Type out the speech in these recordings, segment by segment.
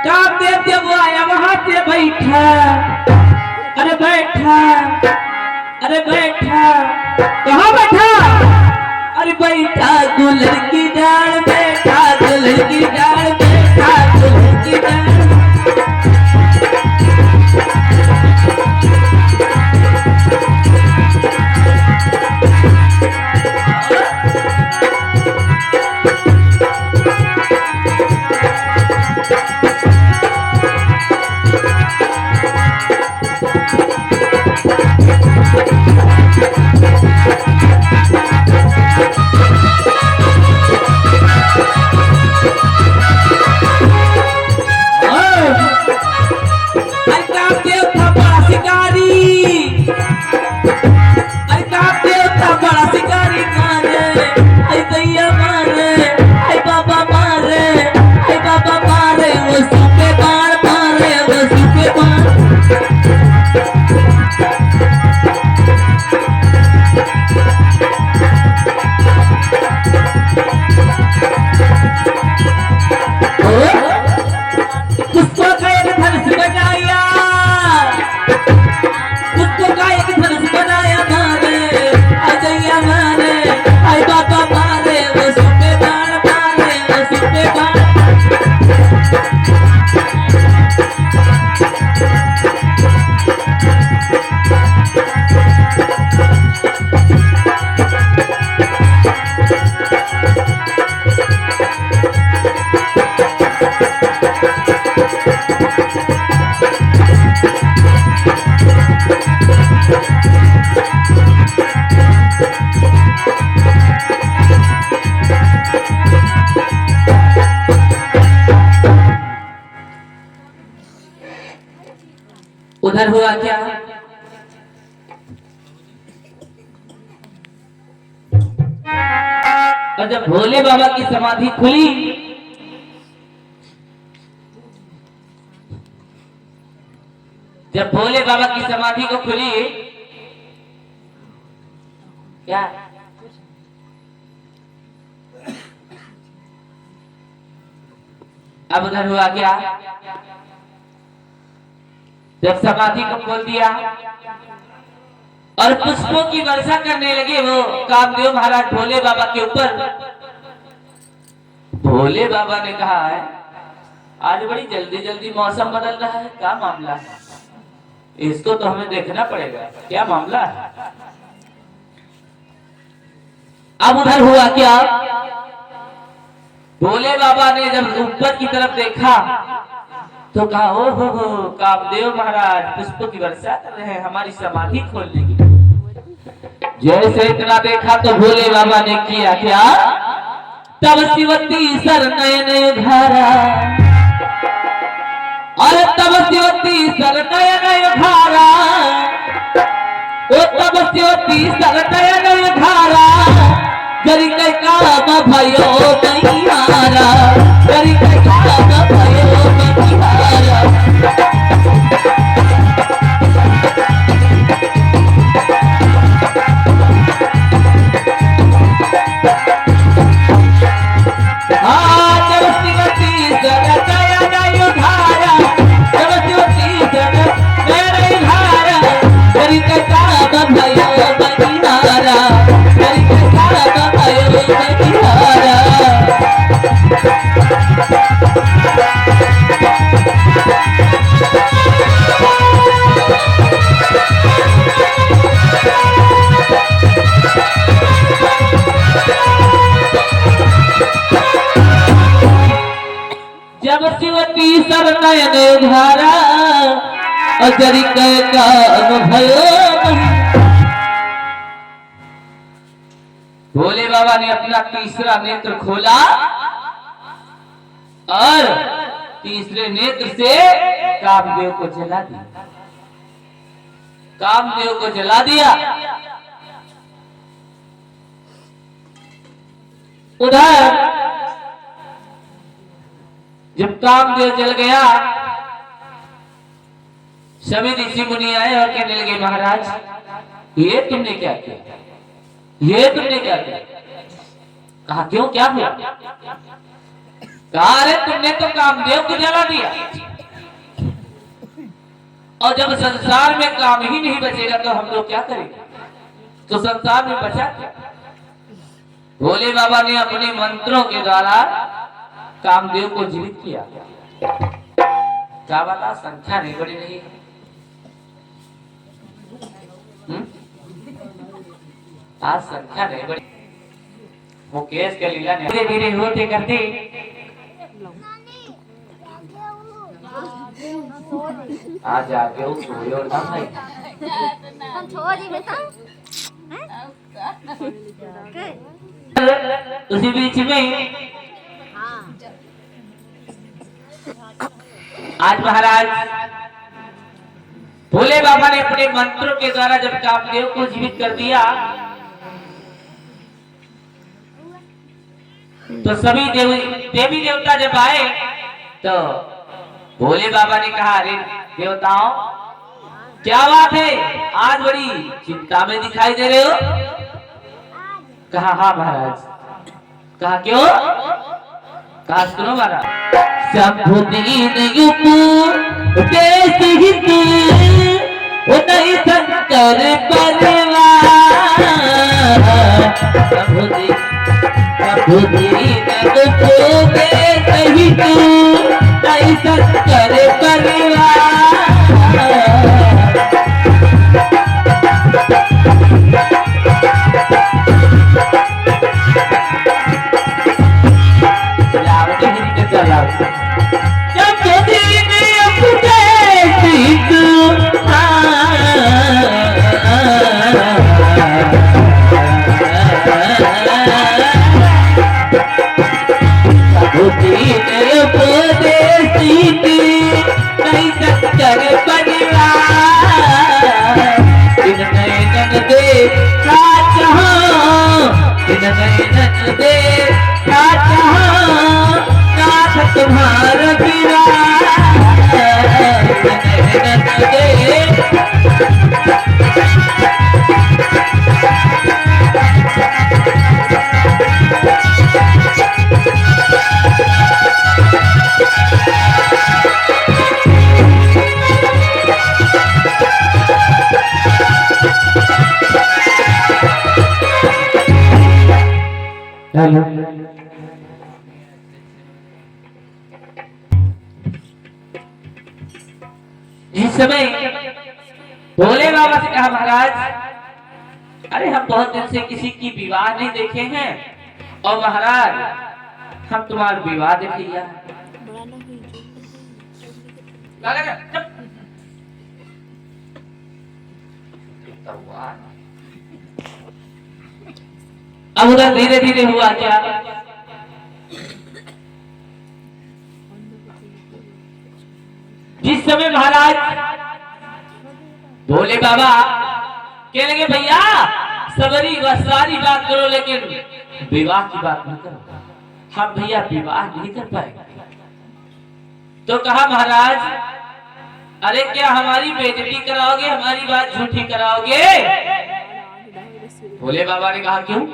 कामदेव जब आया वहां से बैठा, अरे बैठा, अरे बैठा, कहाँ बैठा? अरे बैठा दुल्हन की डाल, बैठा दुल्हन की डाल, बैठा दुल्हन की डाल। उधर हुआ क्या? और जब भोले बाबा की समाधि खुली, जब भोले बाबा की समाधि को खुली क्या? अब उधर हुआ क्या? जब समाधि को खोल दिया और पुष्पों की वर्षा करने लगे वो कामदेव महाराज भोले बाबा के ऊपर। भोले बाबा ने कहा है आज बड़ी जल्दी जल्दी मौसम बदल रहा है, क्या मामला है? इसको तो हमें देखना पड़ेगा, क्या मामला है? अब उधर हुआ क्या? भोले बाबा ने जब ऊपर की तरफ देखा तो कहा ओ हो कामदेव महाराज पुष्पों की वर्षा कर रहे हैं हमारी समाधि खोलने की। जैसे इतना देखा तो भोले बाबा ने किया क्या? तब शिवती सर नयन धारा, और तब शिवती सर नयन धारा, ओ तब शिवती सर नयन धारा, जरी के काम भयो नैयारा, जरी के काम भयो नैयारा। जब शिवती सर नयन धारा, अजरी के काम भयो। भोले बाबा ने अपना तीसरा नेत्र खोला और तीसरे नेत्र से कामदेव को जला दिया, कामदेव को जला दिया। उधर जब कामदेव जल गया, सभी ऋषि मुनि आए और कहने लगे महाराज ये तुमने क्या किया, ये तुमने क्या किया? कहा क्यों, क्या हुआ? कहा अरे तुमने तो कामदेव को जला दिया, और जब संसार में काम ही नहीं बचेगा तो हम लोग क्या करेंगे? तो संसार में बचा क्या? भोले बाबा ने अपने मंत्रों के द्वारा कामदेव को जीवित किया। क्या बता, संख्या नहीं बड़ी रही। आज संख्या नहीं बड़ी। मुकेश के लीला ने धीरे धीरे होते करते आज आके वो सोयो ना भाई। हम छोड़ दी बेटा। उसी बीच में आज महाराज भोले बाबा ने अपने मंत्रों के द्वारा जब कामदेव को जीवित कर दिया तो सभी देवी देवता जब आए तो भोले बाबा ने कहा अरे देवताओं क्या बात है, आज बड़ी चिंता में दिखाई दे रहे हो? कहा हाँ महाराज। कहा क्यों? कहा सुनो महाराज। शंभु दीन युपु देश हितु उदय शंकर परिवार। शंभु दीन युपु देश हितु उदय शंकर परिवार। तुम्हारा हेलो इस समय भोले बाबा से कहा महाराज अरे हम बहुत दिन से किसी की विवाह नहीं देखे हैं, और महाराज हम तुम्हारा विवाह देख लिया। अब उधर धीरे धीरे हुआ क्या? जिस समय महाराज भोले बाबा कह लगे भैया सबरी सारी बात करो लेकिन विवाह की बात न करो, हम भैया विवाह नहीं कर पाएंगे। तो कहा महाराज अरे क्या हमारी बेइज्जती कराओगे, हमारी बात झूठी कराओगे? भोले बाबा ने कहा क्यों,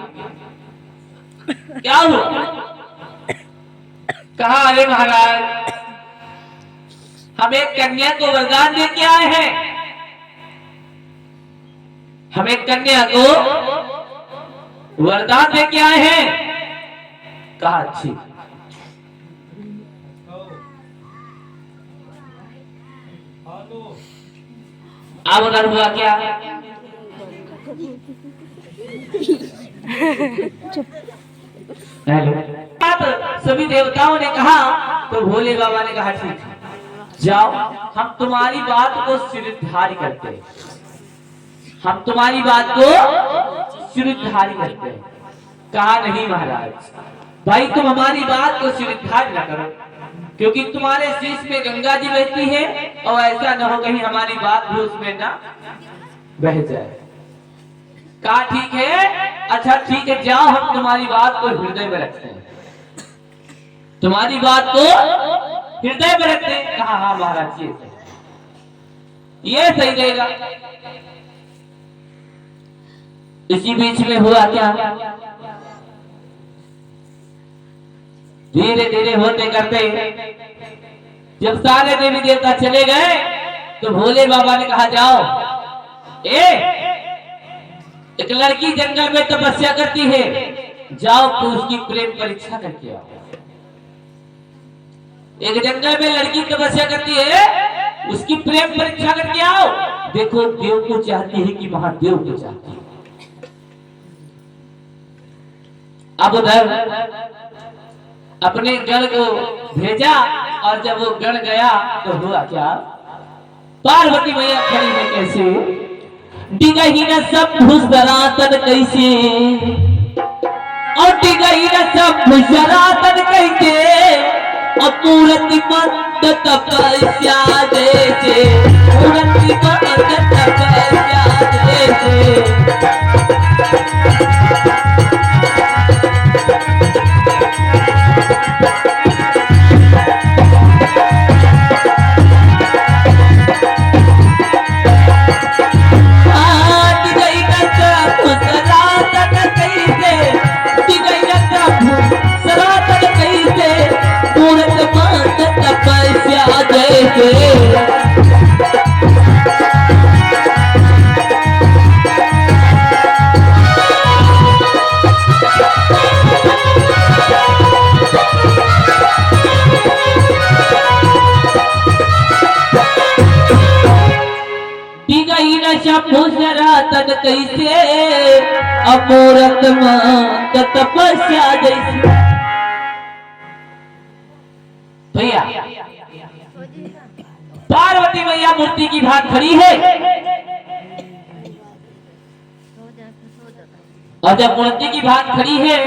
क्या हुआ? कहा अरे महाराज हम एक कन्या को वरदान दे के आए हैं, हम एक कन्या को वरदान दे के आए हैं। कहा अच्छी। अब उधर हुआ क्या? सभी देवताओं ने कहा तो भोले बाबा ने कहा ठीक है जाओ, हम तुम्हारी बात को सिरधारी करते हैं, हम तुम्हारी बात को सिरधारी करते हैं। कहा नहीं महाराज भाई तुम हमारी बात को सिरधारी न करो, क्योंकि तुम्हारे शीश में गंगा जी बहती है और ऐसा न हो कहीं हमारी बात भी उसमें ना बह जाए। कहा ठीक है, अच्छा ठीक है जाओ, हम तुम्हारी बात को हृदय में रखते हैं, तुम्हारी बात को हृदय में रखते हैं। कहा हाँ महाराज ये सही रहेगा। इसी बीच में हुआ क्या? धीरे धीरे होते करते जब सारे देवी देवता चले गए तो भोले बाबा ने कहा जाओ, एक लड़की जंगल में तपस्या करती है, जाओ तो उसकी प्रेम परीक्षा करके आओ। एक जंगल में लड़की तपस्या करती है, उसकी प्रेम परीक्षा करके आओ। देखो देव को चाहती है कि महादेव को चाहती है। अब उधर अपने गण को भेजा और जब वो गण गया तो हुआ क्या, पार्वती मैया खड़ी है कैसे, डिगही न सब भूसरातन कैसे, और डिगही न सब भूसरातन कैसे, अपूरति मत तपस्या जैसे, पूरति मत तपस्या जैसे। तन कैसे अमूरत मां तपस्या जैसे। भैया पार्वती मैया मूर्ति की भात खड़ी है और जब मूर्ति की भात खड़ी है